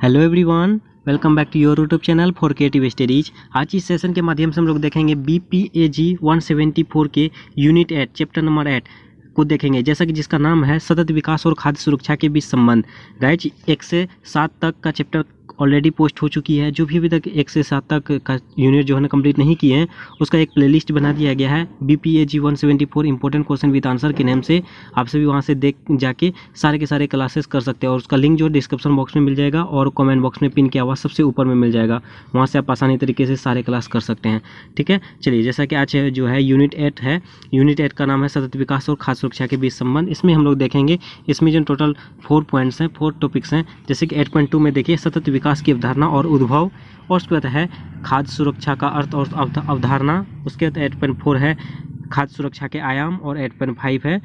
Hello everyone, welcome back to your YouTube channel for creative studies. आज इस session के माध्यम से हम लोग देखेंगे BPAG 174 के यूनिट 8 चैप्टर नंबर 8 को देखेंगे, जैसा कि जिसका नाम है सतत विकास और खाद्य सुरक्षा के बीच संबंध। गाइज 1 से 7 तक का चैप्टर ऑलरेडी पोस्ट हो चुकी है। जो भी अभी तक 1 से 7 तक का यूनिट जो है ना कंप्लीट नहीं किए हैं, उसका एक प्लेलिस्ट बना दिया गया है BPAG 174 important question with answer के नेम से। आप सभी वहां से देख जाके सारे के सारे क्लासेस कर सकते हैं और उसका लिंक जो डिस्क्रिप्शन बॉक्स में मिल जाएगा और कमेंट बॉक्स में पिन किया हुआ सबसे ऊपर में मिल जाएगा। वहाँ से आप आसानी तरीके से सारे क्लास कर सकते हैं। ठीक है, चलिए, जैसा कि आज जो है यूनिट 8 है। यूनिट 8 का नाम है सतत विकास और खाद्य सुरक्षा के बीच संबंध। इसमें हम लोग देखेंगे, इसमें जो टोटल 4 पॉइंट्स हैं, 4 टॉपिक्स हैं। जैसे कि 8.2 में देखिए सतत विकास की अवधारणा और उद्भव, और उसके बाद है खाद्य सुरक्षा का अर्थ और अवधारणा। उसके बाद 8.4 है खाद्य सुरक्षा के आयाम, और 8.5 है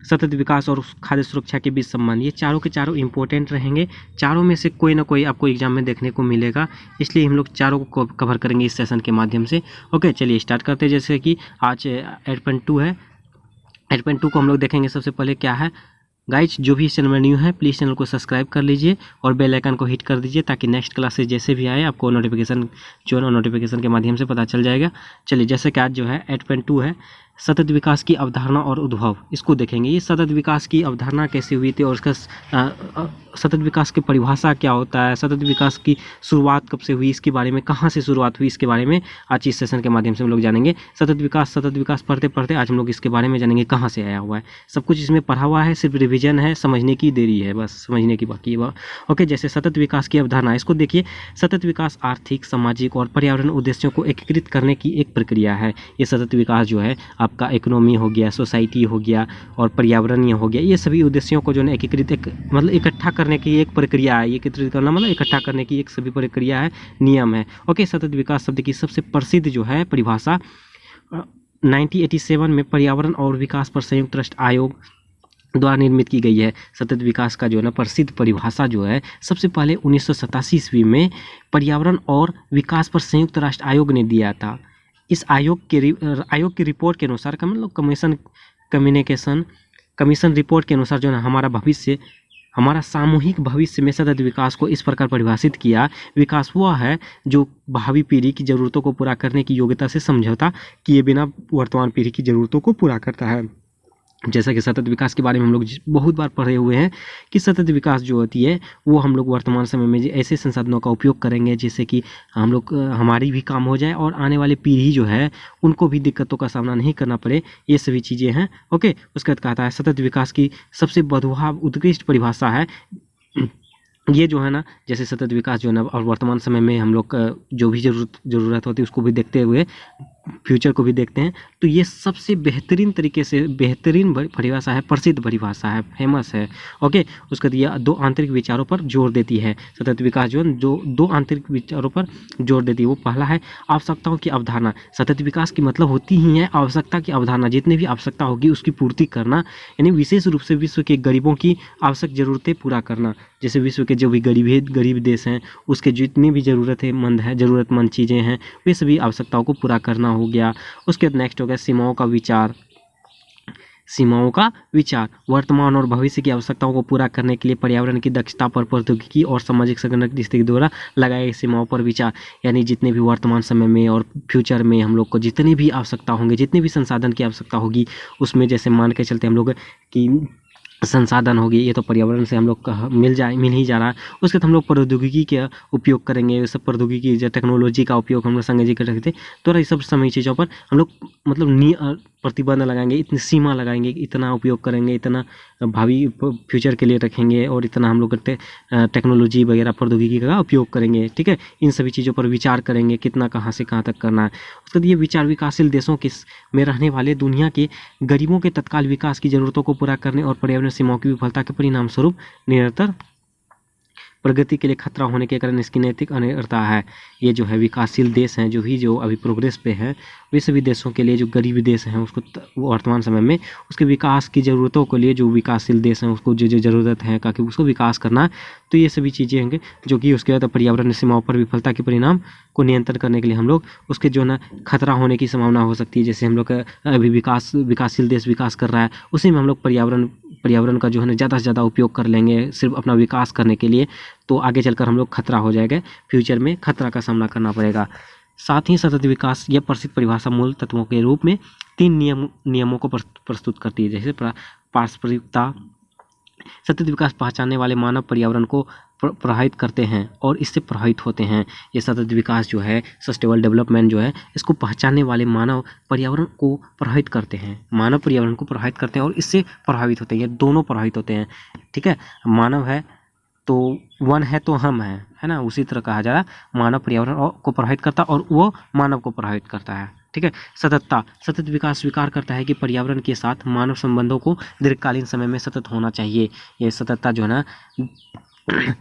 सतत विकास और खाद्य सुरक्षा के बीच संबंध। ये चारों के चारों इंपॉर्टेंट रहेंगे। चारों में से कोई ना कोई आपको एग्जाम में देखने को मिलेगा, इसलिए हम लोग चारों को कवर करेंगे इस सेशन के माध्यम से। ओके, चलिए स्टार्ट करते हैं। जैसे कि आज 8.2 है। 8.2 को हम लोग देखेंगे। सबसे पहले क्या है गाइज, जो भी चैनल में न्यू है प्लीज़ चैनल को सब्सक्राइब कर लीजिए और बेल आइकन को हिट कर दीजिए, ताकि नेक्स्ट क्लासेस जैसे भी आए आपको नोटिफिकेशन के माध्यम से पता चल जाएगा। चलिए, जैसे कि आज जो है 8.2 है सतत विकास की अवधारणा और उद्भव, इसको देखेंगे। ये सतत विकास की अवधारणा कैसे हुई थी और उसका सतत विकास की परिभाषा क्या होता है, सतत विकास की शुरुआत कब से हुई, इसके बारे में, कहाँ से शुरुआत हुई, इसके बारे में आज इस सेशन के माध्यम से हम लोग जानेंगे। सतत विकास पढ़ते पढ़ते आज हम लोग इसके बारे में जानेंगे कहाँ से आया हुआ है। सब कुछ इसमें पढ़ा हुआ है, सिर्फ रिविजन है, समझने की देरी है, बस समझने की बाकी है। ओके, जैसे सतत विकास की अवधारणा, इसको देखिए। सतत विकास आर्थिक, सामाजिक और पर्यावरण उद्देश्यों को एकीकृत करने की एक प्रक्रिया है। ये सतत विकास जो है आपका इकोनॉमी हो गया, सोसाइटी हो गया और पर्यावरणीय हो गया, ये सभी उद्देश्यों को जो है एकीकृत मतलब इकट्ठा करने की एक प्रक्रिया है। एकत्रित करना मतलब इकट्ठा करने की एक सभी प्रक्रिया है, नियम है। ओके, सतत विकास शब्द की सबसे प्रसिद्ध जो है परिभाषा 1987 में पर्यावरण और विकास पर संयुक्त राष्ट्र आयोग द्वारा निर्मित की गई है। सतत विकास का जो है ना प्रसिद्ध परिभाषा जो है सबसे पहले 1987 ईस्वी में पर्यावरण और विकास पर संयुक्त राष्ट्र आयोग ने दिया था। इस आयोग की रिपोर्ट के अनुसार मतलब कमीशन रिपोर्ट के अनुसार जो है हमारा सामूहिक भविष्य में सतत विकास को इस प्रकार परिभाषित किया। विकास वह है जो भावी पीढ़ी की ज़रूरतों को पूरा करने की योग्यता से समझौता किए बिना वर्तमान पीढ़ी की ज़रूरतों को पूरा करता है। जैसा कि सतत विकास के बारे में हम लोग बहुत बार पढ़े हुए हैं कि सतत विकास जो होती है वो हम लोग वर्तमान समय में ऐसे संसाधनों का उपयोग करेंगे जिससे कि हम लोग हमारी भी काम हो जाए और आने वाली पीढ़ी जो है उनको भी दिक्कतों का सामना नहीं करना पड़े। ये सभी चीज़ें हैं। ओके, उसके बाद कहता है सतत विकास की सबसे बहुधा उत्कृष्ट परिभाषा है। ये जो है ना, जैसे सतत विकास जो है ना, और वर्तमान समय में हम लोग जो भी ज़रूरत होती है उसको भी देखते हुए फ्यूचर को भी देखते हैं, तो ये सबसे बेहतरीन तरीके से बेहतरीन परिभाषा है, प्रसिद्ध परिभाषा है, फेमस है। ओके, उसके बाद ये 2 आंतरिक विचारों पर जोर देती है। सतत विकास जो 2 आंतरिक विचारों पर जोर देती है। वो पहला है आवश्यकताओं की अवधारणा। सतत विकास की मतलब होती ही है आवश्यकता की अवधारणा। जितनी भी आवश्यकता होगी उसकी पूर्ति करना, यानी विशेष रूप से विश्व के गरीबों की आवश्यक ज़रूरतें पूरा करना। जैसे विश्व के जो भी गरीब देश हैं उसके जितनी भी ज़रूरतमंद चीज़ें हैं वे सभी आवश्यकताओं को पूरा करना हो गया। उसके बाद नेक्स्ट हो गया सीमाओं का विचार। वर्तमान और भविष्य की आवश्यकताओं को पूरा करने के लिए पर्यावरण की दक्षता पर प्रौद्योगिकी और सामाजिक संगठन के द्वारा लगाए गए सीमाओं पर विचार, यानी जितने भी वर्तमान समय में और फ्यूचर में हम लोग को जितनी भी आवश्यकता होंगे, जितने भी संसाधन की आवश्यकता होगी, उसमें जैसे मान के चलते हम लोग कि संसाधन होगी, ये तो पर्यावरण से हम लोग मिल ही जा रहा है। उसके बाद हम लोग प्रौद्योगिकी का उपयोग करेंगे। ये सब प्रौद्योगिकी जो टेक्नोलॉजी का उपयोग हम लोग संजय जी कर रहे थे, तो ये सब समय चीज़ों पर हम लोग मतलब प्रतिबंध लगाएंगे, इतनी सीमा लगाएंगे, इतना उपयोग करेंगे, इतना भावी फ्यूचर के लिए रखेंगे और इतना हम लोग टेक्नोलॉजी वगैरह प्रौद्योगिकी का उपयोग करेंगे। ठीक है, इन सभी चीज़ों पर विचार करेंगे, कितना कहाँ से कहाँ तक करना है। उसके बाद ये विचार विकासशील देशों में रहने वाले दुनिया के गरीबों के तत्काल विकास की ज़रूरतों को पूरा करने और पर्यावरण सीमाओं की विफलता के परिणाम स्वरूप निरंतर प्रगति के लिए खतरा होने के कारण इसकी नैतिक अनिवार्यता है। ये जो है विकासशील देश हैं, जो अभी प्रोग्रेस पे हैं, वे सभी देशों के लिए जो गरीब देश हैं उसको वर्तमान समय में उसके विकास की ज़रूरतों के लिए जो विकासशील देश हैं उसको जो ज़रूरत है ताकि उसको विकास करना है, तो ये सभी चीज़ें होंगे जो कि उसके बाद पर्यावरण सीमाओं पर विफलता के परिणाम को नियंत्रण करने के लिए हम लोग उसके जो ना खतरा होने की संभावना हो सकती है। जैसे हम लोग अभी विकासशील देश विकास कर रहा है, उसी में हम लोग पर्यावरण पर्यावरण का जो है ना ज़्यादा से ज़्यादा उपयोग कर लेंगे सिर्फ अपना विकास करने के लिए, तो आगे चलकर हम लोग खतरा हो जाएगा, फ्यूचर में खतरा का सामना करना पड़ेगा। साथ ही सतत विकास यह प्रसिद्ध परिभाषा मूल तत्वों के रूप में 3 नियमों को प्रस्तुत करती है, जैसे पारस्परिकता। सतत विकास पहचानने वाले मानव पर्यावरण को प्रभावित करते हैं और इससे प्रभावित होते हैं। ये सतत विकास जो है, सस्टेनेबल डेवलपमेंट जो है, इसको पहचानने वाले मानव पर्यावरण को प्रभावित करते हैं, मानव पर्यावरण को प्रभावित करते हैं और इससे प्रभावित होते हैं। ये दोनों प्रभावित होते हैं, ठीक है। मानव है तो वन है तो हम है ना, उसी तरह कहा जा रहा है मानव पर्यावरण को प्रभावित करता और वो मानव को प्रभावित करता है, ठीक है। सततता, सतत विकास स्वीकार करता है कि पर्यावरण के साथ मानव संबंधों को दीर्घकालीन समय में सतत होना चाहिए। ये सततता जो है ना,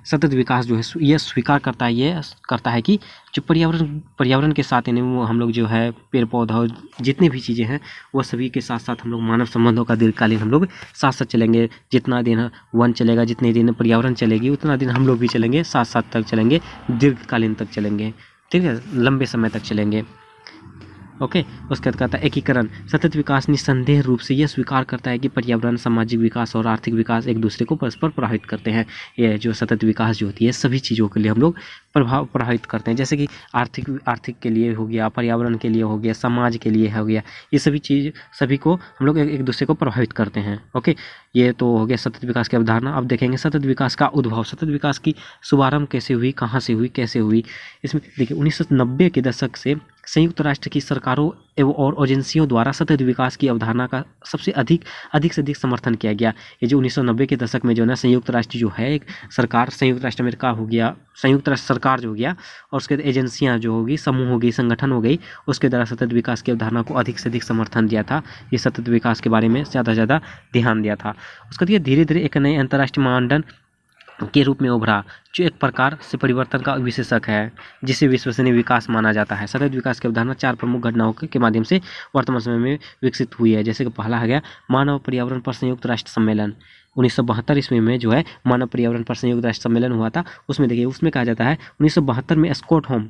सतत विकास जो है ये स्वीकार करता है, ये करता है कि जो पर्यावरण के साथ यानी वो हम लोग जो है पेड़ पौधा जितनी भी चीज़ें हैं वो सभी के साथ साथ हम लोग मानव संबंधों का दीर्घकालीन हम लोग साथ साथ चलेंगे। जितना दिन वन चलेगा, जितने दिन पर्यावरण चलेगी, उतना दिन हम लोग भी चलेंगे, साथ साथ तक चलेंगे, दीर्घकालीन तक चलेंगे, ठीक है, लंबे समय तक चलेंगे। ओके, उसके बाद कहता है एकीकरण। सतत विकास निस्संदेह रूप से यह स्वीकार करता है कि पर्यावरण, सामाजिक विकास और आर्थिक विकास एक दूसरे को परस्पर प्रभावित करते हैं। ये जो सतत विकास जो होती है सभी चीज़ों के लिए हम लोग प्रभावित करते हैं, जैसे कि आर्थिक के लिए हो गया, पर्यावरण के लिए हो गया, समाज के लिए हो गया, ये सभी चीज़ सभी को हम लोग एक दूसरे को प्रभावित करते हैं। ओके, ये तो हो गया सतत विकास की अवधारणा। अब देखेंगे सतत विकास का उद्भव। सतत विकास की शुभारंभ कैसे हुई, कहाँ से हुई, कैसे हुई। इसमें देखिए 1990 के दशक से संयुक्त राष्ट्र की सरकारों एवं और एजेंसियों द्वारा सतत विकास की अवधारणा का सबसे अधिक से अधिक समर्थन किया गया। ये जो 1990 के दशक में जो है ना संयुक्त राष्ट्र जो है एक सरकार, संयुक्त राष्ट्र अमेरिका हो गया, संयुक्त राष्ट्र सरकार जो हो गया और उसके एजेंसियां जो होगी, समूह हो गई, संगठन हो गई, उसके द्वारा सतत विकास की अवधारणा को अधिक से अधिक समर्थन दिया था। ये सतत विकास के बारे में ज़्यादा से ज़्यादा ध्यान दिया था। उसके बाद धीरे धीरे एक नए अंतर्राष्ट्रीय मानदंड के रूप में उभरा, जो एक प्रकार से परिवर्तन का विशेषक है, जिसे विश्वसनीय विकास माना जाता है। सतत विकास की अवधारणा 4 प्रमुख घटनाओं के माध्यम से वर्तमान समय में विकसित हुई है, जैसे कि पहला है गया मानव पर्यावरण पर संयुक्त राष्ट्र सम्मेलन। 1972 ईस्वी में जो है मानव पर्यावरण पर संयुक्त राष्ट्र सम्मेलन हुआ था। उसमें देखिए, उसमें कहा जाता है 1972 में स्टॉकहोम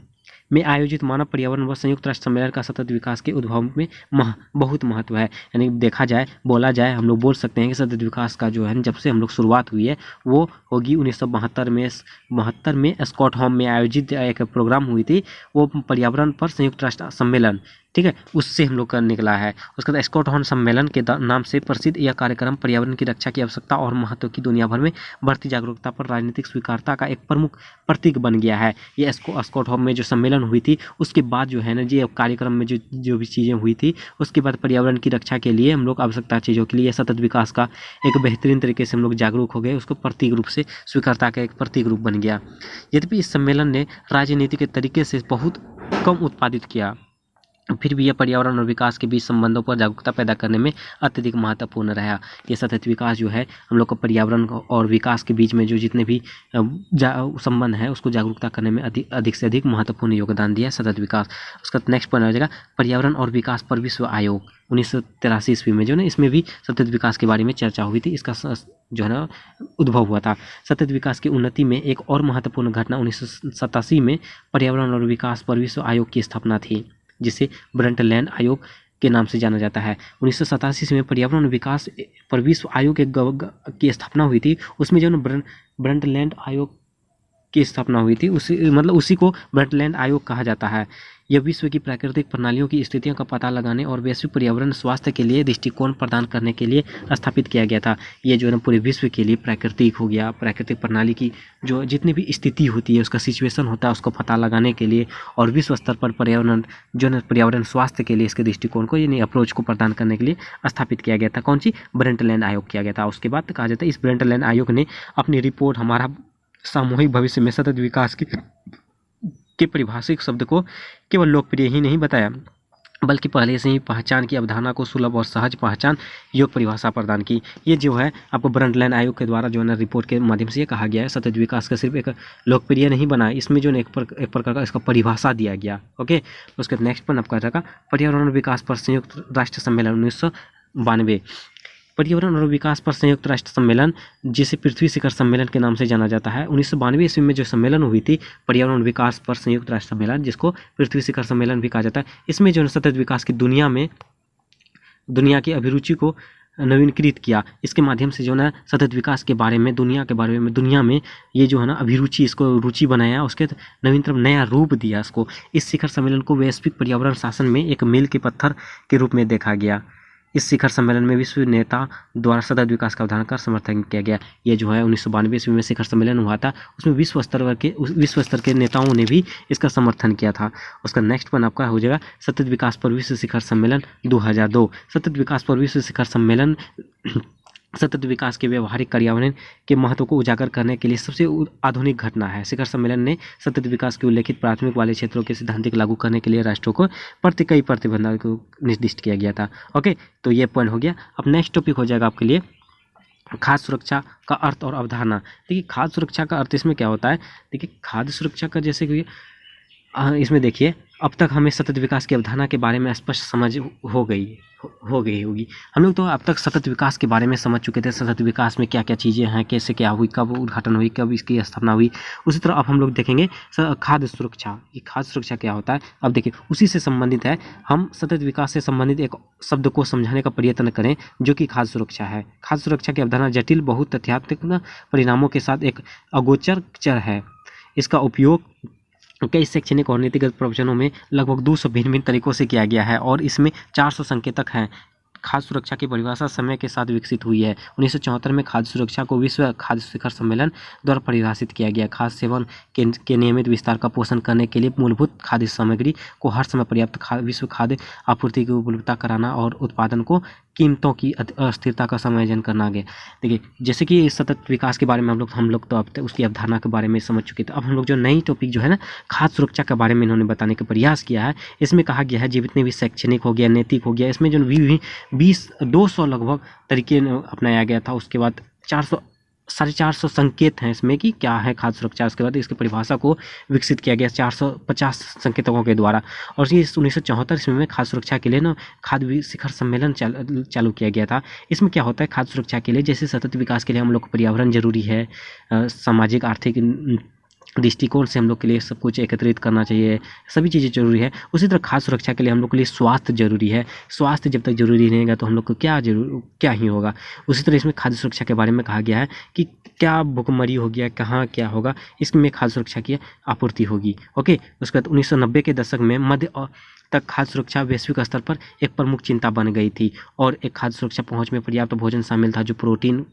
में आयोजित मानव पर्यावरण व संयुक्त राष्ट्र सम्मेलन का सतत विकास के उद्भव में बहुत महत्व है। यानी देखा जाए, बोला जाए, हम लोग बोल सकते हैं कि सतत विकास का जो है जब से हम लोग शुरुआत हुई है वो होगी 1972 में स्टॉकहोम में आयोजित एक प्रोग्राम हुई थी, वो पर्यावरण पर संयुक्त राष्ट्र सम्मेलन, ठीक है, उससे हम लोग का निकला है। उसके बाद स्टॉकहोम सम्मेलन के नाम से प्रसिद्ध यह कार्यक्रम पर्यावरण की रक्षा की आवश्यकता और महत्व की दुनिया भर में बढ़ती जागरूकता पर राजनीतिक स्वीकारता का एक प्रमुख प्रतीक बन गया है। ये स्टॉकहोम में जो सम्मेलन हुई थी उसके बाद जो है ना ये कार्यक्रम में जो भी चीज़ें हुई थी उसके बाद पर्यावरण की रक्षा के लिए हम लोग आवश्यकता चीज़ों के लिए सतत विकास का एक बेहतरीन तरीके से हम लोग जागरूक हो गए, उसको प्रतीक रूप से स्वीकारता का एक प्रतीक रूप बन गया। यद्यपि इस सम्मेलन ने राजनीति के तरीके से बहुत कम उत्पादित किया, फिर भी यह पर्यावरण और विकास के बीच संबंधों पर जागरूकता पैदा करने में अत्यधिक महत्वपूर्ण रहा। ये सतत विकास जो है हम लोग को पर्यावरण और विकास के बीच में जो जितने भी संबंध है उसको जागरूकता करने में अधिक से अधिक महत्वपूर्ण योगदान दिया सतत विकास। उसका नेक्स्ट पॉइंट आ जाएगा पर्यावरण और विकास पर विश्व आयोग। 1983 ईस्वी में जो है इसमें भी सतत विकास के बारे में चर्चा हुई थी, इसका जो है ना उद्भव हुआ था। सतत विकास की उन्नति में एक और महत्वपूर्ण घटना 1987 में पर्यावरण और विकास पर विश्व आयोग की स्थापना थी, जिसे ब्रंटलैंड आयोग के नाम से जाना जाता है। 1987 में पर्यावरण विकास पर विश्व आयोग की स्थापना हुई थी। उसमें जो है ब्रंटलैंड आयोग की स्थापना हुई थी, उसी को ब्रंटलैंड आयोग कहा जाता है। यह विश्व की प्राकृतिक प्रणालियों की स्थितियों का पता लगाने और वैश्विक पर्यावरण स्वास्थ्य के लिए दृष्टिकोण प्रदान करने के लिए स्थापित किया गया था। ये जो है ना पूरे विश्व के लिए प्राकृतिक हो गया, प्राकृतिक प्रणाली की जो जितनी भी स्थिति होती है उसका सिचुएशन होता है उसको पता लगाने के लिए और विश्व स्तर पर पर्यावरण जो है पर्यावरण स्वास्थ्य के लिए इसके दृष्टिकोण को यानी अप्रोच को प्रदान करने के लिए स्थापित किया गया था। कौन सी? ब्रंटलैंड आयोग किया गया था। उसके बाद कहा जाता है इस ब्रंटलैंड आयोग ने अपनी रिपोर्ट हमारा सामूहिक भविष्य में सतत विकास के परिभाषिक शब्द को केवल लोकप्रिय ही नहीं बताया, बल्कि पहले से ही पहचान की अवधारणा को सुलभ और सहज पहचान योग्य परिभाषा प्रदान की। ये जो है आपको ब्रंटलैंड आयोग के द्वारा जो है ना रिपोर्ट के माध्यम से ये कहा गया है सतत विकास का सिर्फ एक लोकप्रिय नहीं बना, इसमें जो है एक प्रकार का इसका परिभाषा दिया गया। ओके, उसके नेक्स्ट पर आपका जाएगा पर्यावरण विकास पर संयुक्त राष्ट्र सम्मेलन 1992। पर्यावरण और विकास पर संयुक्त राष्ट्र सम्मेलन, जिसे पृथ्वी शिखर सम्मेलन के नाम से जाना जाता है, 1992 ईस्वी में जो सम्मेलन हुई थी पर्यावरण विकास पर संयुक्त राष्ट्र सम्मेलन, जिसको पृथ्वी शिखर सम्मेलन भी कहा जाता है। इसमें जो सतत विकास की दुनिया की अभिरुचि को नवीनीकृत किया। इसके माध्यम से जो है ना सतत विकास के बारे में, दुनिया में ये जो है ना अभिरुचि, इसको रुचि बनाया, उसके नवीनतम नया रूप दिया इसको। इस शिखर सम्मेलन को वैश्विक पर्यावरण शासन में एक मील के पत्थर के रूप में देखा गया। इस शिखर सम्मेलन में विश्व नेता द्वारा सतत विकास का अवधारणा का समर्थन किया गया। ये जो है 1992 ईस्वी में शिखर सम्मेलन हुआ था, उसमें विश्व स्तर के नेताओं ने भी इसका समर्थन किया था। उसका नेक्स्ट वन आपका हो जाएगा सतत विकास पर विश्व शिखर सम्मेलन 2002। सतत विकास पर विश्व शिखर सम्मेलन सतत विकास के व्यवहारिक कार्यान्वयन के महत्व को उजागर करने के लिए सबसे आधुनिक घटना है। शिखर सम्मेलन ने सतत विकास के उल्लेखित प्राथमिक वाले क्षेत्रों के सिद्धांतिक लागू करने के लिए राष्ट्रों को कई प्रतिबंधों को निर्दिष्ट किया गया था। ओके, तो ये पॉइंट हो गया। अब नेक्स्ट टॉपिक हो जाएगा आपके लिए खाद्य सुरक्षा का अर्थ और अवधारणा। देखिए खाद्य सुरक्षा का अर्थ इसमें क्या होता है। देखिए खाद्य सुरक्षा का जैसे कि इसमें देखिए अब तक हमें सतत विकास की अवधारणा के बारे में स्पष्ट समझ हो गई होगी। हम लोग तो अब तक सतत विकास के बारे में समझ चुके थे, सतत विकास में क्या क्या चीज़ें हैं, कैसे क्या हुई, कब उद्घाटन हुई, कब इसकी स्थापना हुई। उसी तरह अब हम लोग देखेंगे खाद्य सुरक्षा। ये खाद्य सुरक्षा क्या होता है, अब देखिए उसी से संबंधित है। हम सतत विकास से संबंधित एक शब्द को समझाने का प्रयत्न करें जो कि खाद्य सुरक्षा है। खाद्य सुरक्षा की अवधारणा जटिल, बहुत तथ्यात्मक परिणामों के साथ एक अगोचर चर है। इसका उपयोग कई शैक्षणिक और नीतिगत प्रवचनों में लगभग 200 भिन्न तरीकों से किया गया है और इसमें 400 संकेतक हैं। खाद्य सुरक्षा की परिभाषा समय के साथ विकसित हुई है। 1974 में खाद्य सुरक्षा को विश्व खाद्य शिखर सम्मेलन द्वारा परिभाषित किया गया। खाद्य सेवन के नियमित विस्तार का पोषण करने के लिए मूलभूत खाद्य सामग्री को हर समय पर्याप्त विश्व खाद्य आपूर्ति की उपलब्धता कराना और उत्पादन को कीमतों की अस्थिरता का समायोजन करना आगे। देखिए जैसे कि सतत विकास के बारे में हम लोग तो अब तक उसकी अवधारणा के बारे में समझ चुके थे। अब हम लोग जो नई टॉपिक जो है ना खाद्य सुरक्षा के बारे में इन्होंने बताने का प्रयास किया है। इसमें कहा गया है जितने भी शैक्षणिक हो गया, नैतिक हो गया, इसमें जो 200 लगभग तरीके अपनाया गया था। उसके बाद 450 संकेत हैं इसमें कि क्या है खाद्य सुरक्षा। उसके बाद इसकी परिभाषा को विकसित किया गया 450 संकेतकों के द्वारा। और ये 1974 ईस्वी में खाद्य सुरक्षा के लिए ना खाद्य शिखर सम्मेलन चालू किया गया था। इसमें क्या होता है खाद्य सुरक्षा के लिए, जैसे सतत विकास के लिए हम लोग को पर्यावरण जरूरी है, सामाजिक आर्थिक दृष्टिकोण से हम लोग के लिए सब कुछ एकत्रित करना चाहिए, सभी चीज़ें जरूरी है। उसी तरह खाद्य सुरक्षा के लिए हम लोग के लिए स्वास्थ्य जरूरी है। स्वास्थ्य जब तक जरूरी रहेगा तो हम लोग को क्या ही होगा। उसी तरह इसमें खाद्य सुरक्षा के बारे में कहा गया है कि क्या भुखमरी हो गया, कहाँ क्या होगा, इसमें खाद्य सुरक्षा की आपूर्ति होगी। ओके, उसके बाद 1990 के दशक में मध्य तक खाद्य सुरक्षा वैश्विक स्तर पर एक प्रमुख चिंता बन गई थी और एक खाद्य सुरक्षा पहुंच में पर्याप्त भोजन शामिल था जो प्रोटीन,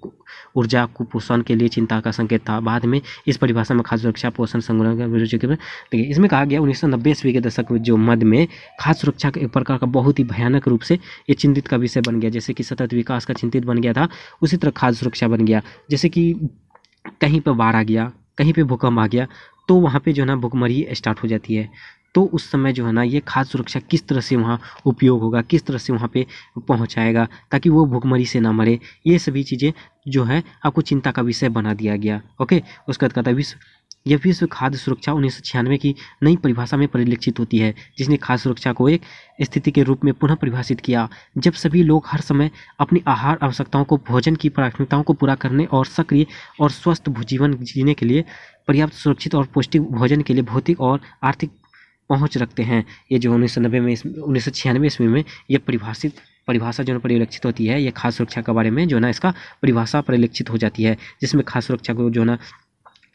ऊर्जा, कुपोषण के लिए चिंता का संकेत था। बाद में इस परिभाषा में खाद्य सुरक्षा पोषण संगठन का देखिए इसमें कहा गया 1990 ईस्वी के दशक में जो मध्य में खाद्य सुरक्षा के एक प्रकार का बहुत ही भयानक रूप से ये चिंतित का विषय बन गया। जैसे कि सतत विकास का चिंतित बन गया था, उसी तरह खाद्य सुरक्षा बन गया। जैसे कि कहीं पर बाढ़ आ गया, कहीं पे भूकंप आ गया तो वहाँ पे जो है ना भुखमरी स्टार्ट हो जाती है। तो उस समय जो है ना ये खाद्य सुरक्षा किस तरह से वहाँ उपयोग होगा, किस तरह से वहाँ पे पहुँचाएगा ताकि वो भुखमरी से ना मरे, ये सभी चीज़ें जो है आपको चिंता का विषय बना दिया गया। ओके, उसके बाद कहता है विश्व खाद्य सुरक्षा 1996 की नई परिभाषा में परिलक्षित होती है जिसने खाद्य सुरक्षा को एक स्थिति के रूप में पुनः परिभाषित किया जब सभी लोग हर समय अपनी आहार आवश्यकताओं को, भोजन की प्राथमिकताओं को पूरा करने और सक्रिय और स्वस्थ जीवन जीने के लिए पर्याप्त सुरक्षित और पौष्टिक भोजन के लिए भौतिक और आर्थिक पहुंच रखते हैं। ये जो 1996 ईस्वी में ये परिभाषा जो परिलक्षित होती है, ये खाद्य सुरक्षा के बारे में जो ना इसका परिभाषा परिलक्षित हो जाती है जिसमें खाद्य सुरक्षा को जो ना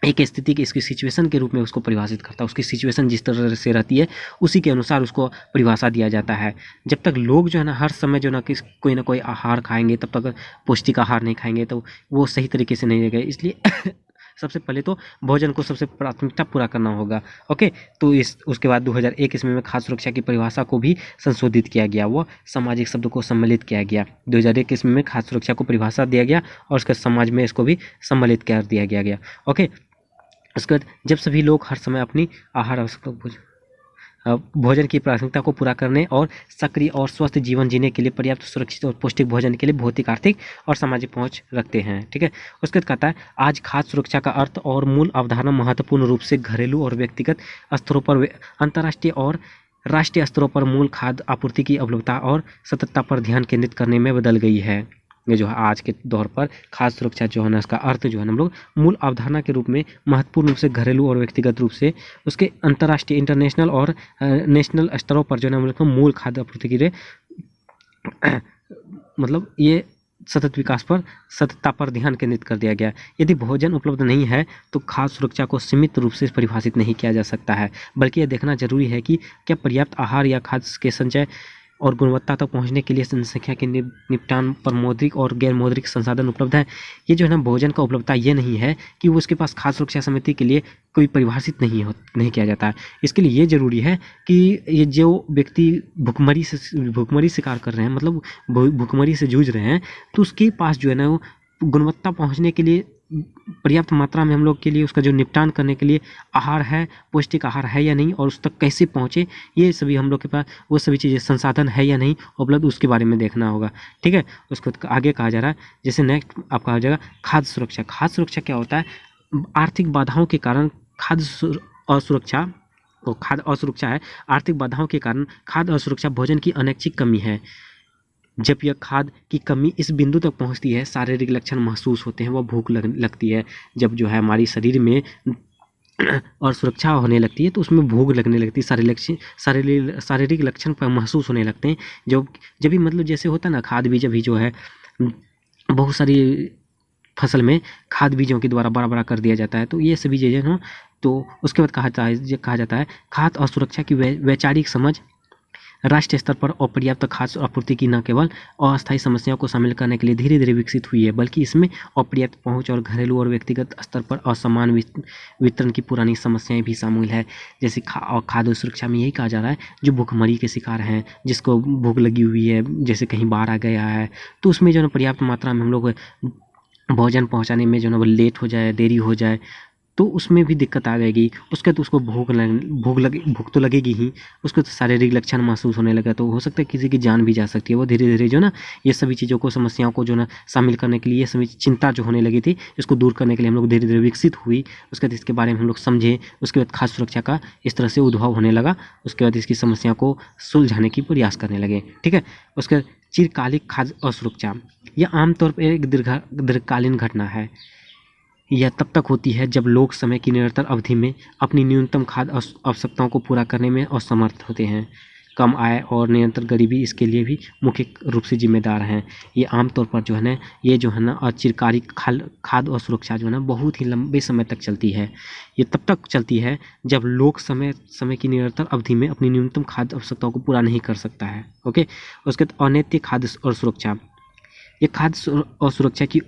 एक स्थिति की, इसकी सिचुएशन के रूप में उसको परिभाषित करता है। उसकी सिचुएशन जिस तरह से रहती है उसी के अनुसार उसको परिभाषा दिया जाता है। जब तक लोग जो है ना हर समय जो ना कोई ना कोई आहार खाएंगे, तब तक पौष्टिक आहार नहीं खाएंगे तो वो सही तरीके से नहीं रहेगा। इसलिए सबसे पहले तो भोजन को सबसे प्राथमिकता पूरा करना होगा। ओके, तो उसके बाद 2001 ईस्वी में खाद्य सुरक्षा की परिभाषा को भी संशोधित किया गया, वो सामाजिक शब्द को सम्मिलित किया गया। 2001 ईस्वी में खाद्य सुरक्षा को परिभाषा दिया गया और उसके समाज में इसको भी सम्मिलित कर दिया गया। ओके, उसके बाद जब सभी लोग हर समय अपनी आहार आवश्यकता भोजन की प्राथमिकता को पूरा करने और सक्रिय और स्वस्थ जीवन जीने के लिए पर्याप्त सुरक्षित और पौष्टिक भोजन के लिए भौतिक, आर्थिक और सामाजिक पहुंच रखते हैं। ठीक है, उसके बाद कहता है आज खाद्य सुरक्षा का अर्थ और मूल अवधारणा महत्वपूर्ण रूप से घरेलू और व्यक्तिगत स्तरों पर, अंतर्राष्ट्रीय और राष्ट्रीय स्तरों पर मूल खाद्य आपूर्ति की उपलब्धता और सततता पर ध्यान केंद्रित करने में बदल गई है। ये जो है आज के दौर पर खाद्य सुरक्षा जो है ना इसका अर्थ जो है हम लोग मूल अवधारणा के रूप में महत्वपूर्ण रूप से घरेलू और व्यक्तिगत रूप से उसके अंतर्राष्ट्रीय, इंटरनेशनल और नेशनल स्तरों पर जो है हम लोग मूल खाद्य आपूर्ति के लिए मतलब ये सतत विकास पर सततता पर ध्यान केंद्रित कर दिया गया। यदि भोजन उपलब्ध नहीं है तो खाद्य सुरक्षा को सीमित रूप से परिभाषित नहीं किया जा सकता है, बल्कि यह देखना जरूरी है कि क्या पर्याप्त आहार या खाद्य के संचय और गुणवत्ता तक पहुंचने के लिए जनसंख्या के निपटान पर मौद्रिक और गैर मौद्रिक संसाधन उपलब्ध है। ये जो है ना भोजन का उपलब्धता ये नहीं है कि वो उसके पास खाद्य सुरक्षा समिति के लिए कोई परिभाषित नहीं किया जाता है। इसके लिए ये जरूरी है कि ये जो व्यक्ति भुखमरी शिकार कर रहे हैं, मतलब भुखमरी से जूझ रहे हैं, तो उसके पास जो है ना वो गुणवत्ता पहुँचने के लिए पर्याप्त मात्रा में हम लोग के लिए उसका जो निपटान करने के लिए आहार है, पौष्टिक आहार है या नहीं, और उस तक कैसे पहुँचे, ये सभी हम लोग के पास वो सभी चीज़ें संसाधन है या नहीं उपलब्ध, उसके बारे में देखना होगा। ठीक है, उसको आगे कहा जा रहा है। जैसे नेक्स्ट आपका हो जाएगा खाद्य सुरक्षा। खाद्य सुरक्षा क्या होता है? आर्थिक बाधाओं के कारण खाद्य असुरक्षा, तो खाद्य असुरक्षा है आर्थिक बाधाओं के कारण खाद्य असुरक्षा भोजन की अनैच्छिक कमी है। जब यह खाद्य की कमी इस बिंदु तक पहुंचती है, शारीरिक लक्षण महसूस होते हैं, वह भूख लगती है। जब जो है हमारी शरीर में और सुरक्षा होने लगती है तो उसमें भूख लगने लगती है, शारीरिक लक्षण पर महसूस होने लगते हैं। जब भी मतलब जैसे होता है ना, खाद बीज अभी जो है बहुत सारी फसल में खाद बीजों के द्वारा बड़ा बड़ा कर दिया जाता है, तो ये सभी चीज़ें ना, तो उसके बाद कहा जाता है खाद्य असुरक्षा की वैचारिक समझ राष्ट्रीय स्तर पर अपर्याप्त खाद्य आपूर्ति की न केवल अस्थायी समस्याओं को शामिल करने के लिए धीरे धीरे विकसित हुई है, बल्कि इसमें अपर्याप्त पहुंच और घरेलू और व्यक्तिगत स्तर पर असमान वितरण की पुरानी समस्याएं भी शामिल है। जैसे खाद्य सुरक्षा में यही कहा जा रहा है, जो भूखमरी के शिकार हैं, जिसको भूख लगी हुई है, जैसे कहीं बाहर आ गया है, तो उसमें जो है पर्याप्त मात्रा में हम लोग भोजन पहुँचाने में जो है वो लेट हो जाए, देरी हो जाए, तो उसमें भी दिक्कत आ जाएगी। उसके तो उसको भूख तो लगेगी ही, उसको तो शारीरिक लक्षण महसूस होने लगा, तो हो सकता है किसी की जान भी जा सकती है। वो धीरे धीरे जो ना ये सभी चीज़ों को, समस्याओं को जो ना शामिल करने के लिए, ये सभी चिंता जो होने लगी थी, इसको दूर करने के लिए हम लोग धीरे धीरे विकसित हुई। उसके बाद इसके बारे में हम लोग समझे, उसके बाद खाद्य सुरक्षा का इस तरह से उद्भव होने लगा। उसके बाद इसकी समस्या को सुलझाने की प्रयास करने लगे। ठीक है, उसके चिरकालिक खाद्य असुरक्षा, यह आमतौर पर एक दीर्घकालीन घटना है। यह तब तक होती है जब लोग समय की निरंतर अवधि में अपनी न्यूनतम खाद्य आवश्यकताओं को पूरा करने में असमर्थ होते हैं। कम आय और निरंतर गरीबी इसके लिए भी मुख्य रूप से जिम्मेदार हैं। ये आमतौर पर जो है ना, ये जो है ना चिरकालिक खाद्य असुरक्षा जो है ना बहुत ही लंबे समय तक चलती है। ये तब तक चलती है जब लोग समय की निरंतर अवधि में अपनी न्यूनतम खाद्य आवश्यकताओं को पूरा नहीं कर सकता है। ओके, उसके बाद अनैतिक खाद्य असुरक्षा, ये खाद्य असुरक्षा की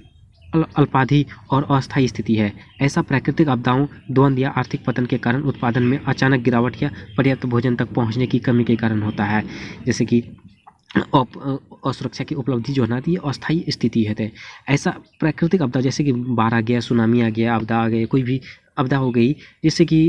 अल्पावधि और अस्थायी स्थिति है। ऐसा प्राकृतिक आपदाओं, द्वंद्व या आर्थिक पतन के कारण उत्पादन में अचानक गिरावट या पर्याप्त भोजन तक पहुंचने की कमी के कारण होता है। जैसे कि असुरक्षा की उपलब्धि जो है ये अस्थायी स्थिति है। ऐसा प्राकृतिक आपदा, जैसे कि बाढ़ आ गया, सुनामी आ गया, आपदा आ गई, कोई भी आपदा हो गई, जैसे कि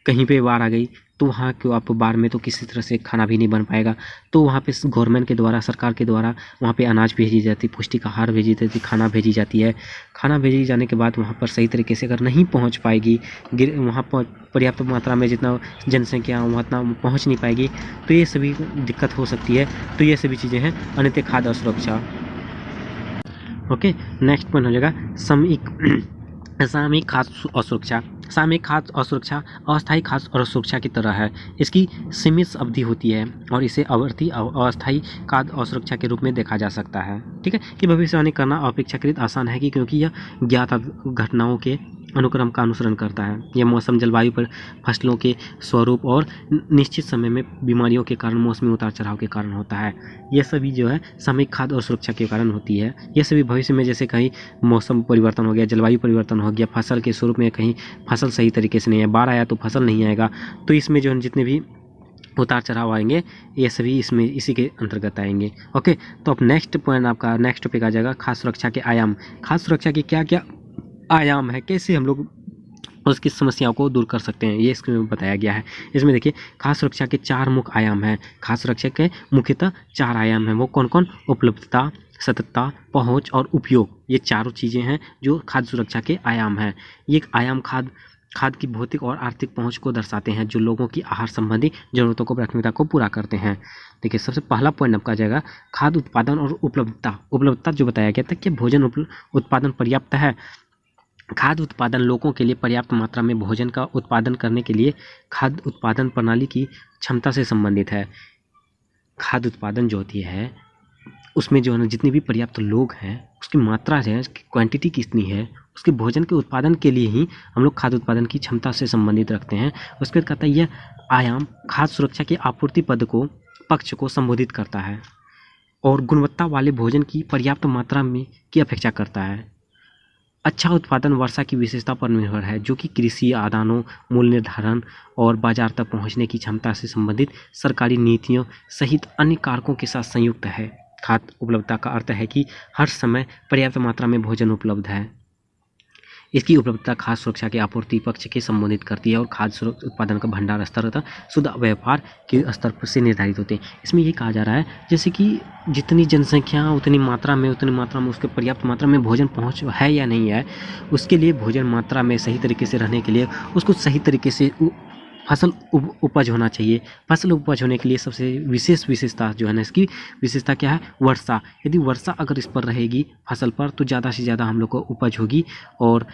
कहीं पे बाढ़ आ गई, तो वहाँ को आप बाढ़ में तो किसी तरह से खाना भी नहीं बन पाएगा, तो वहाँ पे गवर्नमेंट के द्वारा, सरकार के द्वारा वहाँ पे अनाज भेजी जाती, पौष्टिक आहार भेजी जाती, खाना भेजी जाती है। खाना भेजी जाने के बाद वहाँ पर सही तरीके से अगर नहीं पहुँच पाएगी, वहाँ पर पर्याप्त मात्रा में जितना जनसंख्या वहाँ उतना पहुँच नहीं पाएगी, तो ये सभी दिक्कत हो सकती है। तो ये सभी चीज़ें हैं अनैतिक खाद्य असुरक्षा। ओके, नेक्स्ट पॉइंट हो जाएगा सामयिक खाद्य असुरक्षा। सामयिक खाद्य असुरक्षा अस्थायी खाद्य असुरक्षा की तरह है। इसकी सीमित अवधि होती है और इसे आवर्ती अस्थायी खाद्य असुरक्षा के रूप में देखा जा सकता है। ठीक है, कि भविष्यवाणी करना अपेक्षाकृत आसान है, क्योंकि यह ज्ञात घटनाओं के अनुक्रम का अनुसरण करता है। यह मौसम, जलवायु पर फसलों के स्वरूप और निश्चित समय में बीमारियों के कारण, मौसमी उतार चढ़ाव के कारण होता है। यह सभी जो है सामयिक खाद्य असुरक्षा के कारण होती है। यह सभी भविष्य में, जैसे कहीं मौसम परिवर्तन हो गया, जलवायु परिवर्तन हो गया, फसल के स्वरूप में कहीं फसल सही तरीके से नहीं है, बाढ़ आया तो फसल नहीं आएगा, तो इसमें जो है जितने भी उतार चढ़ाव आएंगे ये सभी इसमें इसी के अंतर्गत आएंगे। ओके, तो अब नेक्स्ट पॉइंट आपका नेक्स्ट टॉपिक आ जाएगा खाद्य सुरक्षा के आयाम। खाद्य सुरक्षा के क्या क्या आयाम है, कैसे हम लोग उसकी समस्याओं को दूर कर सकते हैं, ये इसमें बताया गया है। इसमें देखिए खाद्य सुरक्षा के 4 मुख्य आयाम हैं। खाद्य सुरक्षा के मुख्यतः 4 आयाम हैं। वो कौन कौन? उपलब्धता, सततता, पहुंच और उपयोग। ये चारों चीज़ें हैं जो खाद्य सुरक्षा के आयाम हैं। ये आयाम खाद्य की भौतिक और आर्थिक पहुंच को दर्शाते हैं, जो लोगों की आहार संबंधी जरूरतों को, प्राथमिकता को पूरा करते हैं। देखिए, सबसे पहला पॉइंट आपका जाएगा खाद्य उत्पादन और उपलब्धता। उपलब्धता जो बताया गया था कि भोजन उत्पादन पर्याप्त है। खाद्य उत्पादन लोगों के लिए पर्याप्त मात्रा में भोजन का उत्पादन करने के लिए खाद्य उत्पादन प्रणाली की क्षमता से संबंधित है। खाद्य उत्पादन जो होती है उसमें जो है ना जितनी भी पर्याप्त लोग हैं उसकी मात्रा है, उसकी क्वांटिटी कितनी है, उसके भोजन के उत्पादन के लिए ही हम लोग खाद्य उत्पादन की क्षमता से संबंधित रखते हैं। उसके बाद कहता है यह आयाम खाद्य सुरक्षा के आपूर्ति पक्ष को संबोधित करता है और गुणवत्ता वाले भोजन की पर्याप्त मात्रा में की अपेक्षा करता है। अच्छा उत्पादन वर्षा की विशेषता पर निर्भर है, जो कि कृषि आदानों, मूल्य निर्धारण और बाजार तक पहुंचने की क्षमता से संबंधित सरकारी नीतियों सहित अन्य कारकों के साथ संयुक्त है। खाद्य उपलब्धता का अर्थ है कि हर समय पर्याप्त मात्रा में भोजन उपलब्ध है। इसकी उपलब्धता खाद्य सुरक्षा के आपूर्ति पक्ष के संबोधित करती है और खाद्य उत्पादन का भंडार स्तर तथा शुद्ध व्यापार के स्तर से निर्धारित होते हैं। इसमें ये कहा जा रहा है जैसे कि जितनी जनसंख्या उतनी मात्रा में उसके पर्याप्त मात्रा में भोजन पहुंच है या नहीं है, उसके लिए भोजन मात्रा में सही तरीके से रहने के लिए उसको सही तरीके से फसल उपज होना चाहिए। फसल उपज होने के लिए सबसे विशेषता जो है ना, इसकी विशेषता क्या है? वर्षा। यदि वर्षा अगर इस पर रहेगी फसल पर तो ज़्यादा से ज़्यादा हम लोग को उपज होगी, और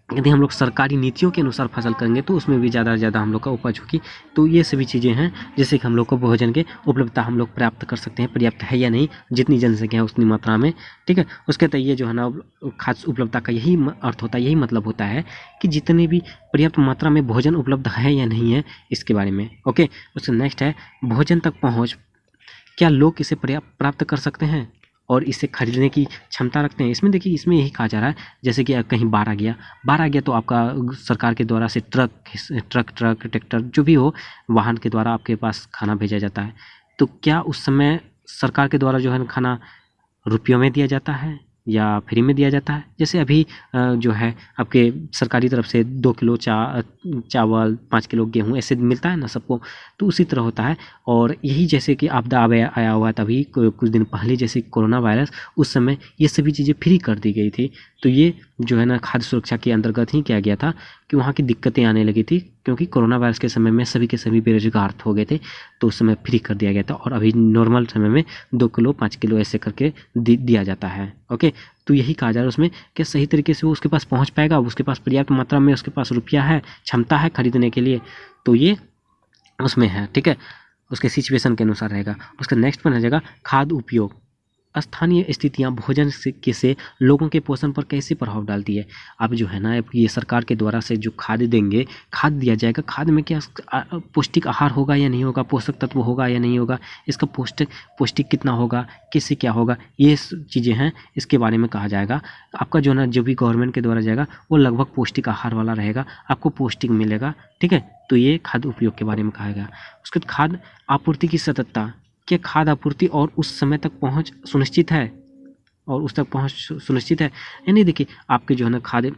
यदि हम लोग सरकारी नीतियों के अनुसार फसल करेंगे तो उसमें भी ज़्यादा से ज़्यादा हम लोग का उपज होगी। तो ये सभी चीज़ें हैं जिससे कि हम लोग को भोजन के उपलब्धता हम लोग प्राप्त कर सकते हैं, पर्याप्त है या नहीं, जितनी जनसंख्या है उतनी मात्रा में, ठीक है। उसके तहत ये जो है ना खाद्य उपलब्धता का यही अर्थ होता है, यही मतलब होता है कि जितने भी पर्याप्त मात्रा में भोजन उपलब्ध है या नहीं है इसके बारे में। ओके, उसके नेक्स्ट है भोजन तक पहुँच। क्या लोग इसे प्राप्त कर सकते हैं और इसे खरीदने की क्षमता रखते हैं? इसमें देखिए, इसमें यही कहा जा रहा है जैसे कि कहीं बाढ़ आ गया तो आपका सरकार के द्वारा से ट्रक ट्रैक्टर जो भी हो वाहन के द्वारा आपके पास खाना भेजा जाता है। तो क्या उस समय सरकार के द्वारा जो है खाना रुपयों में दिया जाता है या फ्री में दिया जाता है? जैसे अभी जो है आपके सरकारी तरफ से 2 किलो चावल, 5 किलो गेहूँ ऐसे मिलता है ना सबको, तो उसी तरह होता है। और यही जैसे कि आपदा आया हुआ तभी कुछ दिन पहले, जैसे कोरोना वायरस, उस समय ये सभी चीज़ें फ्री कर दी गई थी। तो ये जो है ना खाद्य सुरक्षा के अंतर्गत ही किया गया था कि वहाँ की दिक्कतें आने लगी थी, क्योंकि कोरोना वायरस के समय में सभी के सभी बेरोजगार हो गए थे, तो उस समय फ्री कर दिया गया था। और अभी नॉर्मल समय में 2 किलो 5 किलो ऐसे करके दिया जाता है। ओके, तो यही कहा जा रहा है उसमें कि सही तरीके से वो उसके पास पहुँच पाएगा, उसके पास पर्याप्त मात्रा में उसके पास रुपया है, क्षमता है खरीदने के लिए, तो ये उसमें है, ठीक है। उसके सिचुएशन के अनुसार रहेगा। उसका नेक्स्ट पॉइंट आ जाएगा खाद्य उपयोग। स्थानीय स्थितियाँ भोजन से लोगों के पोषण पर कैसे प्रभाव डालती है? अब जो है ना ये सरकार के द्वारा से जो खाद्य देंगे, खाद्य दिया जाएगा, खाद्य में क्या पौष्टिक आहार होगा या नहीं होगा, पोषक तत्व होगा या नहीं होगा, इसका पौष्टिक कितना होगा, किससे क्या होगा, ये चीज़ें हैं, इसके बारे में कहा जाएगा। आपका जो ना जो भी गवर्नमेंट के द्वारा जाएगा वो लगभग पौष्टिक आहार वाला रहेगा, आपको पौष्टिक मिलेगा, ठीक है। तो ये खाद्य उपयोग के बारे में कहा गया। उसके बाद खाद्य आपूर्ति की सततता। क्या खाद्य आपूर्ति और उस समय तक पहुंच सुनिश्चित है? यानी देखिए आपके जो है ना खाद्य,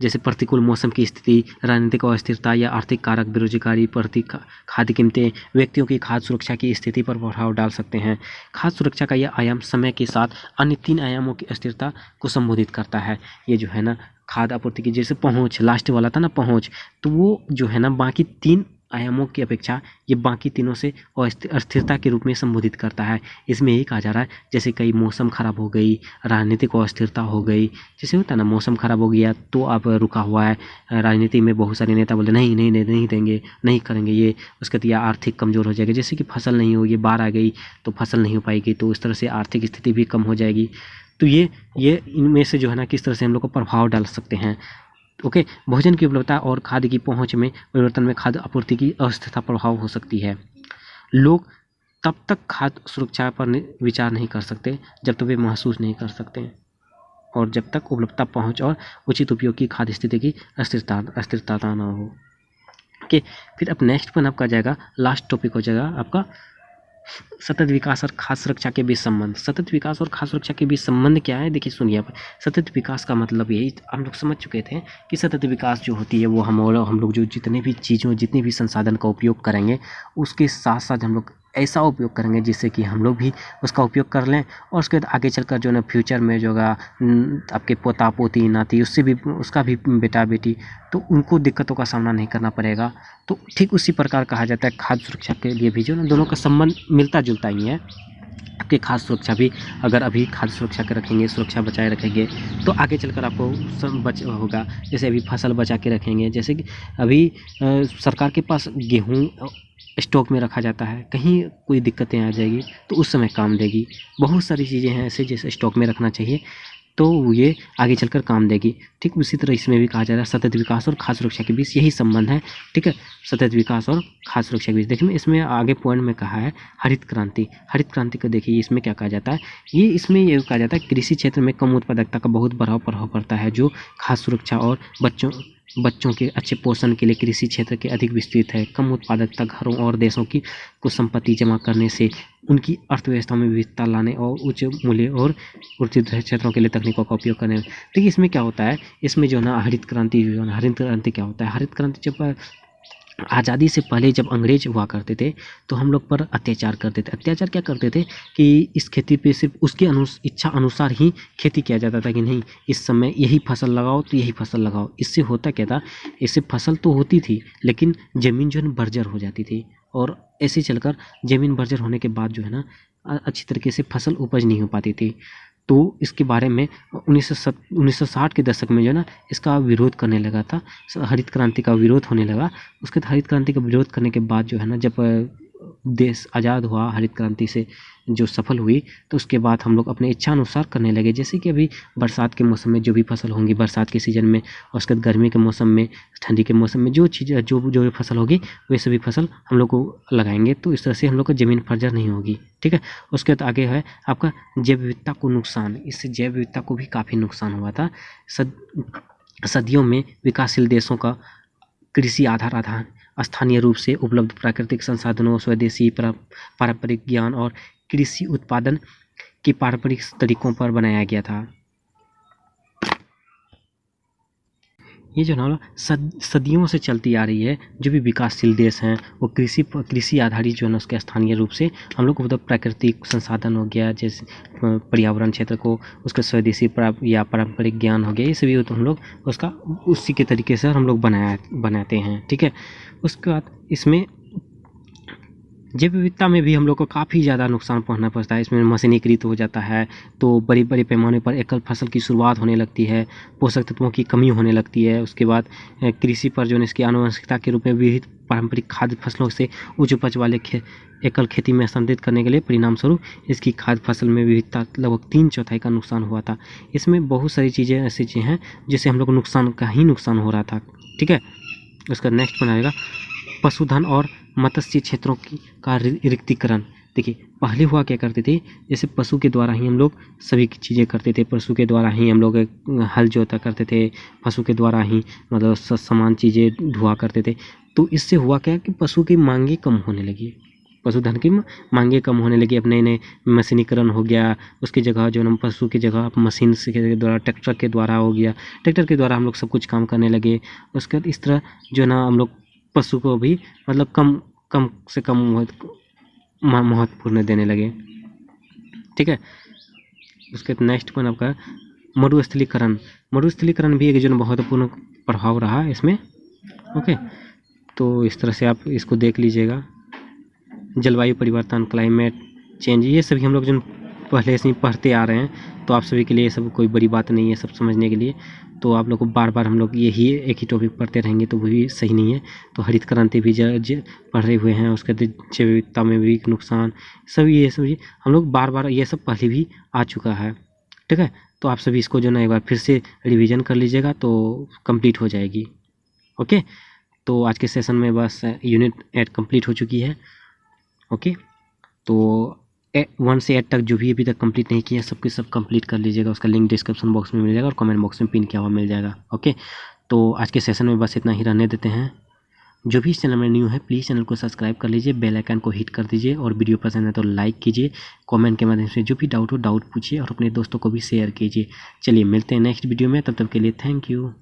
जैसे प्रतिकूल मौसम की स्थिति, राजनीतिक अस्थिरता या आर्थिक कारक, बेरोजगारी, खाद्य कीमतें व्यक्तियों की खाद्य सुरक्षा की स्थिति पर प्रभाव डाल सकते हैं। खाद्य सुरक्षा का यह आयाम समय के साथ अन्य 3 आयामों की अस्थिरता को संबोधित करता है। ये जो है ना खाद्य आपूर्ति की, जैसे पहुँच लास्ट वाला था ना पहुँच, तो वो जो है ना बाकी 3 आयामों की अपेक्षा ये बाकी तीनों से अस्थिरता के रूप में संबोधित करता है। इसमें यही कहा जा रहा है जैसे कई मौसम खराब हो गई, राजनीतिक अस्थिरता हो गई, जैसे होता है ना मौसम खराब हो गया तो अब रुका हुआ है, राजनीति में बहुत सारे नेता बोलते नहीं देंगे, नहीं करेंगे ये, उसके बाद आर्थिक कमज़ोर हो जाएगा, जैसे कि फसल नहीं होगी, बाढ़ आ गई तो फसल नहीं हो पाएगी, तो इस तरह से आर्थिक स्थिति भी कम हो जाएगी। तो ये इनमें से जो है ना किस तरह से हम लोग को प्रभाव डाल सकते हैं। ओके, भोजन की उपलब्धता और खाद्य की पहुंच में परिवर्तन में खाद्य आपूर्ति की अस्थिरता प्रभाव हो सकती है। लोग तब तक खाद्य सुरक्षा पर विचार नहीं कर सकते जब तक वे महसूस नहीं कर सकते, और जब तक उपलब्धता, पहुंच और उचित उपयोग की खाद्य स्थिति की अस्थिरता ना हो। ओके, फिर अब नेक्स्ट पॉइंट आपका जाएगा, लास्ट टॉपिक हो जाएगा आपका सतत विकास और खाद्य सुरक्षा के बीच संबंध। सतत विकास और खाद्य सुरक्षा के बीच संबंध क्या है? देखिए सुनिए, आप सतत विकास का मतलब यही हम लोग समझ चुके थे कि सतत विकास जो होती है वो हम लोग जो जितने भी चीज़ों, जितने भी संसाधन का उपयोग करेंगे उसके साथ साथ हम लोग ऐसा उपयोग करेंगे जिससे कि हम लोग भी उसका उपयोग कर लें, और उसके बाद आगे चलकर जो है ना फ्यूचर में जो होगा आपके पोता पोती नाती, उससे भी, उसका भी बेटा बेटी, तो उनको दिक्कतों का सामना नहीं करना पड़ेगा। तो ठीक उसी प्रकार कहा जाता है खाद्य सुरक्षा के लिए भी जो ना दोनों का संबंध मिलता जुलता ही है। आपकी खाद्य सुरक्षा भी अगर अभी खाद्य सुरक्षा के रखेंगे, सुरक्षा बचाए रखेंगे, तो आगे चलकर आपको सब होगा। जैसे अभी फसल बचा के रखेंगे, जैसे कि अभी सरकार के पास गेहूँ स्टॉक में रखा जाता है, कहीं कोई दिक्कतें आ जाएगी तो उस समय काम देगी। बहुत सारी चीज़ें हैं ऐसे जैसे स्टॉक में रखना चाहिए तो ये आगे चलकर काम देगी। ठीक उसी तरह इसमें भी कहा जा रहा है सतत विकास और खाद्य सुरक्षा के बीच यही संबंध है। ठीक है, सतत विकास और खाद्य सुरक्षा के बीच। देखिए इसमें आगे पॉइंट में कहा है हरित क्रांति। हरित क्रांति को देखिए इसमें क्या कहा जाता है, इसमें ये कहा जाता है कृषि क्षेत्र में कम उत्पादकता का बहुत बड़ा प्रभाव पड़ता है, जो खाद्य सुरक्षा और बच्चों के अच्छे पोषण के लिए कृषि क्षेत्र के अधिक विस्तृत है। कम उत्पादकता घरों और देशों की को संपत्ति जमा करने से उनकी अर्थव्यवस्था में विविधता लाने और उच्च मूल्य और उचित क्षेत्रों के लिए तकनीकों का उपयोग करने। देखिए इसमें क्या होता है, इसमें जो ना हरित क्रांति क्या होता है, हरित क्रांति जब आज़ादी से पहले जब अंग्रेज हुआ करते थे तो हम लोग पर अत्याचार करते थे। अत्याचार क्या करते थे कि इस खेती पे सिर्फ उसके इच्छा अनुसार ही खेती किया जाता था कि नहीं इस समय यही फसल लगाओ तो यही फसल लगाओ। इससे होता क्या था, इससे फसल तो होती थी लेकिन ज़मीन जो है बर्जर हो जाती थी और ऐसे चलकर ज़मीन बर्जर होने के बाद जो है ना अच्छी तरीके से फसल उपज नहीं हो पाती थी। तो इसके बारे में 1960 के दशक में जो है ना इसका विरोध करने लगा था, हरित क्रांति का विरोध होने लगा। उसके हरित क्रांति का विरोध करने के बाद जो है ना जब देश आज़ाद हुआ हरित क्रांति से जो सफल हुई तो उसके बाद हम लोग अपने इच्छा अनुसार करने लगे। जैसे कि अभी बरसात के मौसम में जो भी फसल होंगी बरसात के सीज़न में और उसके बाद गर्मी के मौसम में ठंडी के मौसम में जो चीज़ जो भी फसल होगी वे सभी फसल हम लोग को लगाएंगे तो इस तरह से हम लोग को ज़मीन फर्जर नहीं होगी। ठीक है, उसके बाद आगे है आपका जैव विविधता को नुकसान। इससे जैव विविधता को भी काफ़ी नुकसान हुआ था। सदियों में विकासशील देशों का कृषि आधार स्थानीय रूप से उपलब्ध प्राकृतिक संसाधनों, स्वदेशी पारंपरिक ज्ञान और कृषि उत्पादन के पारंपरिक तरीकों पर बनाया गया था। ये जो ना सदियों से चलती आ रही है, जो भी विकासशील देश हैं वो कृषि आधारित जो है ना उसके स्थानीय रूप से हम लोग को मतलब प्राकृतिक संसाधन हो गया जैसे पर्यावरण क्षेत्र को उसके स्वदेशी या पारंपरिक ज्ञान हो गया, ये सभी तो हम लोग उसका उसी के तरीके से हम लोग बनाते हैं। ठीक है, उसके बाद इसमें जैव विविधता में भी हम लोग को काफ़ी ज़्यादा नुकसान पहुंचना पड़ता है। इसमें मशीनीकृत हो जाता है तो बड़े पैमाने पर एकल फसल की शुरुआत होने लगती है, पोषक तत्वों की कमी होने लगती है। उसके बाद कृषि पर जो है इसकी आनुवंशिकता के रूप में विविध पारंपरिक खाद्य फसलों से उच्च उपज वाले एकल खेती में स्थानांतरित करने के लिए परिणाम स्वरूप इसकी खाद्य फसल में विविधता लगभग 3/4 का नुकसान हुआ था। इसमें बहुत सारी चीज़ें ऐसी चीज़ें हैं जिससे हम लोग को नुकसान हो रहा था। ठीक है, उसका नेक्स्ट बनाएगा पशुधन और मत्स्य क्षेत्रों का रिक्तीकरण। देखिए पहले हुआ क्या करते थे, जैसे पशु के द्वारा ही हम लोग सभी चीज़ें करते थे, पशु के द्वारा ही हम लोग हल जोता करते थे, पशु के द्वारा ही मतलब सामान चीज़ें धुआ करते थे। तो इससे हुआ क्या कि पशु की मांगे कम होने लगी, पशुधन की मांगे कम होने लगी। अब नए मशीनीकरण हो गया, उसकी जगह जो है पशु की जगह मशीन के द्वारा ट्रैक्टर के द्वारा हो गया, ट्रैक्टर के द्वारा हम लोग सब कुछ काम करने लगे। उसके बाद इस तरह जो है ना हम लोग पशु को भी मतलब कम से कम महत्वपूर्ण देने लगे। ठीक है, उसके नेक्स्ट पॉइंट आपका मरुस्थलीकरण भी एक जो महत्वपूर्ण प्रभाव रहा इसमें। ओके, तो इस तरह से आप इसको देख लीजिएगा। जलवायु परिवर्तन, क्लाइमेट चेंज, ये सभी हम लोग जो पहले से ही पढ़ते आ रहे हैं तो आप सभी के लिए सब कोई बड़ी बात नहीं है सब समझने के लिए। तो आप लोग को बार हम लोग यही एक ही टॉपिक पढ़ते रहेंगे तो वो भी सही नहीं है। तो हरित क्रांति भी पढ़ रहे हुए हैं, उसके जैव विविधता में भी नुकसान, सभी ये सभी हम लोग बार ये सब पहले भी आ चुका है। ठीक है, तो आप सभी इसको जो ना एक बार फिर से रिवीजन कर लीजिएगा तो कंप्लीट हो जाएगी। ओके, तो आज के सेशन में बस यूनिट 8 कंप्लीट हो चुकी है। ओके, तो 1 से 8 तक जो भी अभी तक कंप्लीट नहीं किया सबके सब कंप्लीट कर लीजिएगा। उसका लिंक डिस्क्रिप्शन बॉक्स में मिल जाएगा और कमेंट बॉक्स में पिन किया हुआ मिल जाएगा। ओके, तो आज के सेशन में बस इतना ही रहने देते हैं। जो भी इस चैनल में न्यू है प्लीज़ चैनल को सब्सक्राइब कर लीजिए, बेल आइकन को हिट कर दीजिए और वीडियो पसंद है तो लाइक कीजिए, कमेंट के माध्यम से जो भी डाउट हो डाउट पूछिए और अपने दोस्तों को भी शेयर कीजिए। चलिए मिलते हैं नेक्स्ट वीडियो में, तब तक के लिए थैंक यू।